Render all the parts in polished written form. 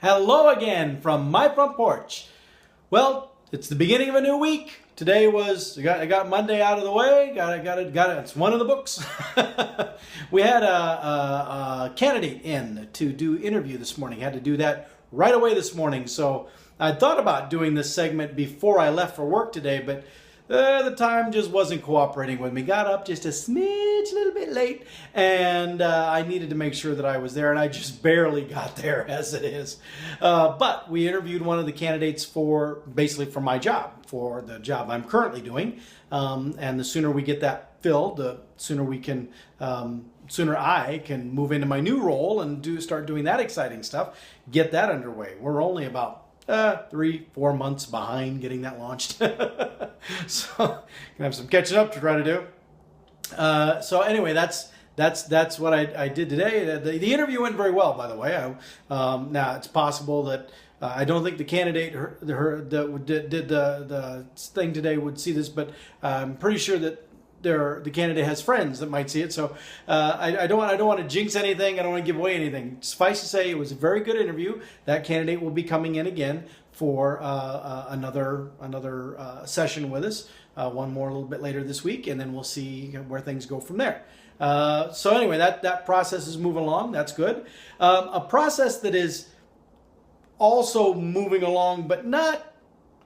Hello again from my front porch. Well, it's the beginning of a new week. Today I got Monday out of the way. Got it. It's one of the books. We had a candidate in to do interview this morning. Had to do that right away this morning. So I thought about doing this segment before I left for work today, but the time just wasn't cooperating with me. Got up just a smidge, a little bit late, and I needed to make sure that I was there, and I just barely got there as it is. But we interviewed one of the candidates for my job, for the job I'm currently doing, and the sooner we get that filled, the sooner we can, sooner I can move into my new role and start doing that exciting stuff, get that underway. We're only about 3-4 months behind getting that launched. So gonna have some catching up to try to do. So anyway, that's what I did today. The interview went very well, by the way. Now it's possible that I don't think the candidate that did the thing today would see this, but I'm pretty sure that the candidate has friends that might see it. So I don't want to jinx anything. I don't want to give away anything. Suffice to say, it was a very good interview. That candidate will be coming in again for another session with us. One more a little bit later this week, and then we'll see where things go from there. So anyway, that process is moving along. That's good. A process that is also moving along, but not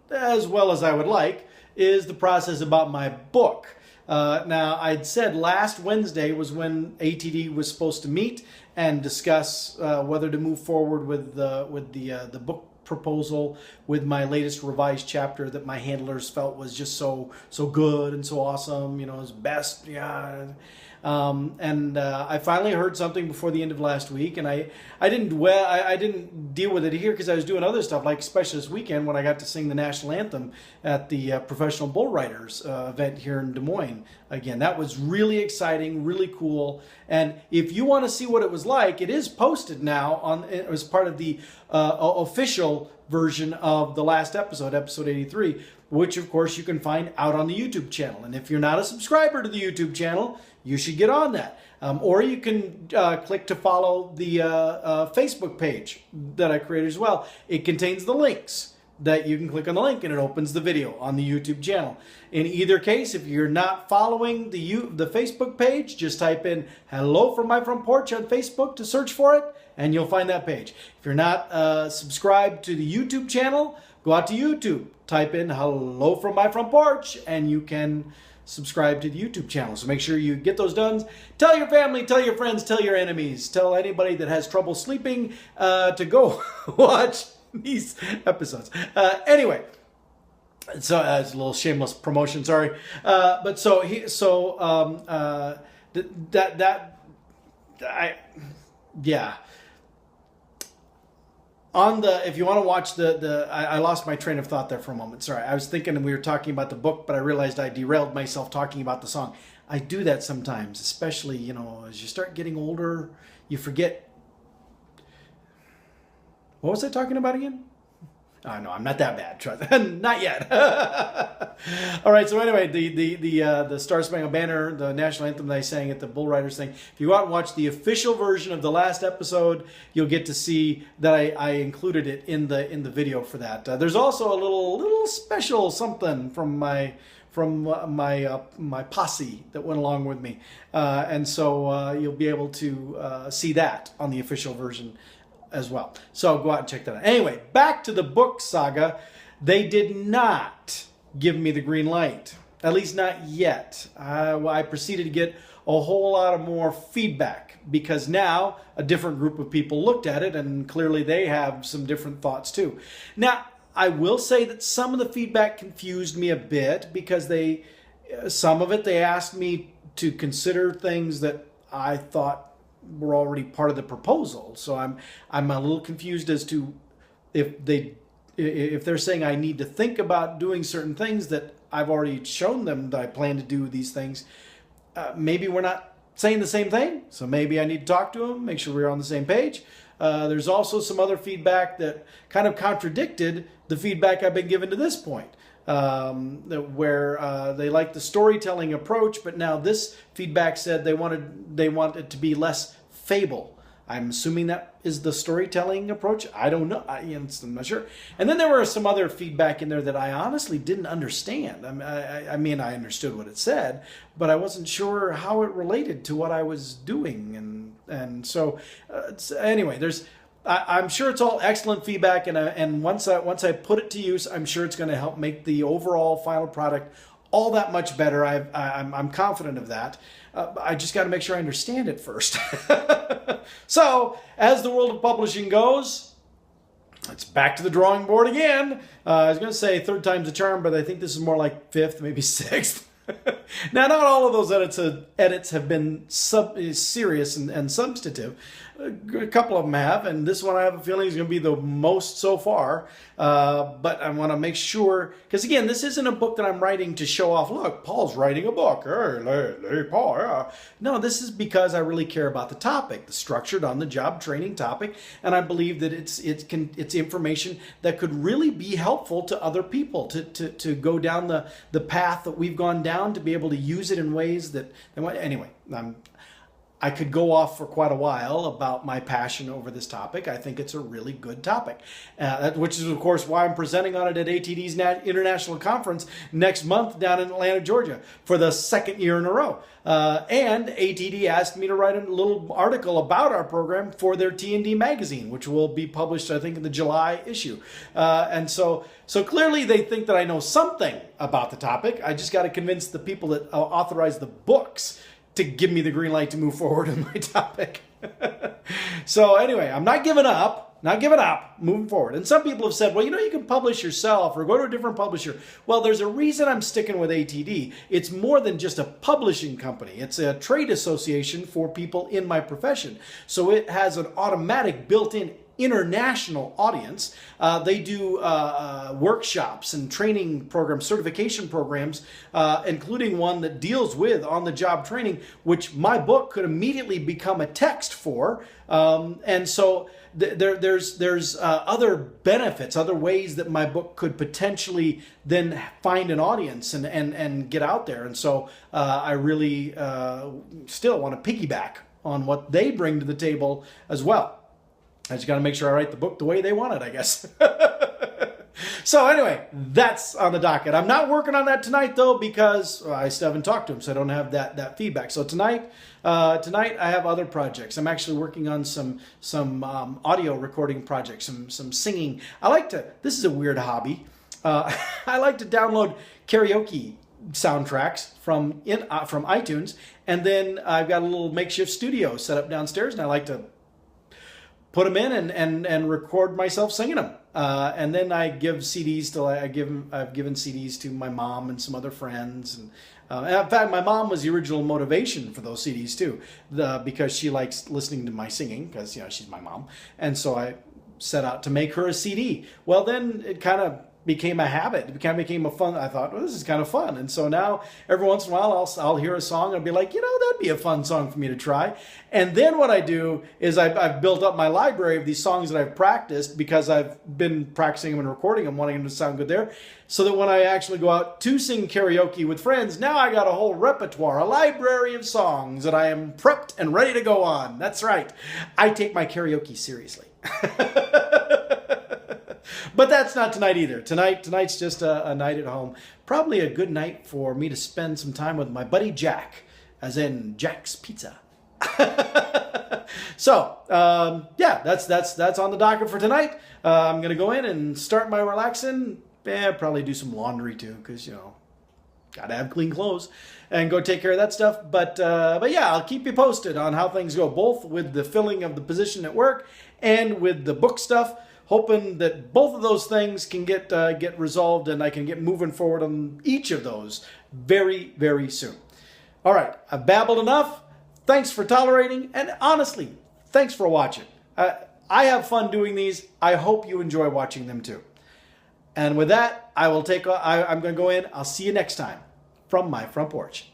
as well as I would like, is the process about my book. Now, I'd said last Wednesday was when ATD was supposed to meet and discuss whether to move forward with the book proposal with my latest revised chapter that my handlers felt was just so good and so awesome, his best. Yeah. I finally heard something before the end of last week, and I didn't deal with it here because I was doing other stuff, like especially this weekend when I got to sing the national anthem at the Professional Bull Riders event here in Des Moines. Again, that was really exciting, really cool. And if you want to see what it was like, it is posted now as part of the official version of the last episode 83, which of course you can find out on the YouTube channel. And if you're not a subscriber to the YouTube channel, you should get on that. Or you can click to follow the Facebook page that I created as well. It contains the links that you can click on the link and it opens the video on the YouTube channel. In either case, if you're not following the Facebook page, just type in "Hello from My Front Porch" on Facebook to search for it, and you'll find that page. If you're not subscribed to the YouTube channel, go out to YouTube, type in "Hello from My Front Porch," and you can subscribe to the YouTube channel. So make sure you get those done. Tell your family, tell your friends, tell your enemies, tell anybody that has trouble sleeping to go watch these episodes. Anyway, so it's a little shameless promotion, sorry. If you want to watch I lost my train of thought there for a moment. Sorry, I was thinking we were talking about the book, but I realized I derailed myself talking about the song. I do that sometimes, especially, as you start getting older, you forget. What was I talking about again? Oh, no, I'm not that bad. Trust not yet. All right. So anyway, the Star Spangled Banner, the national anthem that I sang at the Bull Riders thing. If you go out and watch the official version of the last episode, you'll get to see that I included it in the video for that. There's also a little special something from my posse that went along with me, and so you'll be able to see that on the official version as well. So go out and check that out. Anyway, back to the book saga. They did not give me the green light, at least not yet. I proceeded to get a whole lot of more feedback because now a different group of people looked at it and clearly they have some different thoughts too. Now, I will say that some of the feedback confused me a bit because some of it they asked me to consider things that I thought were already part of the proposal. So I'm a little confused as to if they're saying I need to think about doing certain things that I've already shown them that I plan to do these things. Maybe we're not saying the same thing. So maybe I need to talk to them, make sure we're on the same page. There's also some other feedback that kind of contradicted the feedback I've been given to this point. Where they like the storytelling approach, but now this feedback said they want it to be less fable. I'm assuming that is the storytelling approach. I don't know. I'm not sure. And then there were some other feedback in there that I honestly didn't understand. I mean, I understood what it said, but I wasn't sure how it related to what I was doing. And so anyway, I'm sure it's all excellent feedback, and once I put it to use, I'm sure it's going to help make the overall final product all that much better. I'm confident of that. I just got to make sure I understand it first. So, as the world of publishing goes, it's back to the drawing board again. I was going to say third time's a charm, but I think this is more like fifth, maybe sixth. Now, not all of those edits have been serious and substantive. A couple of them have, and this one I have a feeling is going to be the most so far. But I want to make sure, because again, this isn't a book that I'm writing to show off. Look, Paul's writing a book. Hey, Paul. Yeah. No, this is because I really care about the topic, the structured on-the-job training topic, and I believe that it's information that could really be helpful to other people to go down the path that we've gone down, to be able to use it in ways that anyway. I could go off for quite a while about my passion over this topic. I think it's a really good topic, which is, of course, why I'm presenting on it at ATD's International Conference next month down in Atlanta, Georgia, for the second year in a row. And ATD asked me to write a little article about our program for their T&D magazine, which will be published, I think, in the July issue. And so clearly they think that I know something about the topic. I just got to convince the people that authorize the books to give me the green light to move forward in my topic. So anyway, I'm not giving up, moving forward. And some people have said, well, you can publish yourself or go to a different publisher. Well, there's a reason I'm sticking with ATD. It's more than just a publishing company. It's a trade association for people in my profession. So it has an automatic built-in international audience. They do workshops and training programs, certification programs, including one that deals with on-the-job training, which my book could immediately become a text for. And so there's other benefits, other ways that my book could potentially then find an audience and get out there. And so I really still want to piggyback on what they bring to the table as well. I just got to make sure I write the book the way they want it, I guess. So anyway, that's on the docket. I'm not working on that tonight, though, because I still haven't talked to him, so I don't have that feedback. So tonight I have other projects. I'm actually working on some audio recording projects, some singing. This is a weird hobby. I like to download karaoke soundtracks from iTunes, and then I've got a little makeshift studio set up downstairs, and I like to put them in and record myself singing them. And then I give CDs I've given CDs to my mom and some other friends. And in fact, my mom was the original motivation for those CDs too, because she likes listening to my singing, because she's my mom. And so I set out to make her a CD. Well, then it kind of became a habit. It kind of became a fun. I thought, well, this is kind of fun. And so now every once in a while I'll hear a song and I'll be like, that'd be a fun song for me to try. And then what I do is I've built up my library of these songs that I've practiced, because I've been practicing them and recording them, wanting them to sound good there, so that when I actually go out to sing karaoke with friends, now I got a whole repertoire, a library of songs that I am prepped and ready to go on. That's right. I take my karaoke seriously. But that's not tonight either. Tonight's just a night at home. Probably a good night for me to spend some time with my buddy Jack, as in Jack's Pizza. So, that's on the docket for tonight. I'm going to go in and start my relaxing. Probably do some laundry too, because, got to have clean clothes, and go take care of that stuff. But yeah, I'll keep you posted on how things go, both with the filling of the position at work and with the book stuff. Hoping that both of those things can get resolved, and I can get moving forward on each of those very, very soon. All right, I've babbled enough. Thanks for tolerating, and honestly, thanks for watching. I have fun doing these. I hope you enjoy watching them too. And with that, I'm going to go in. I'll see you next time from my front porch.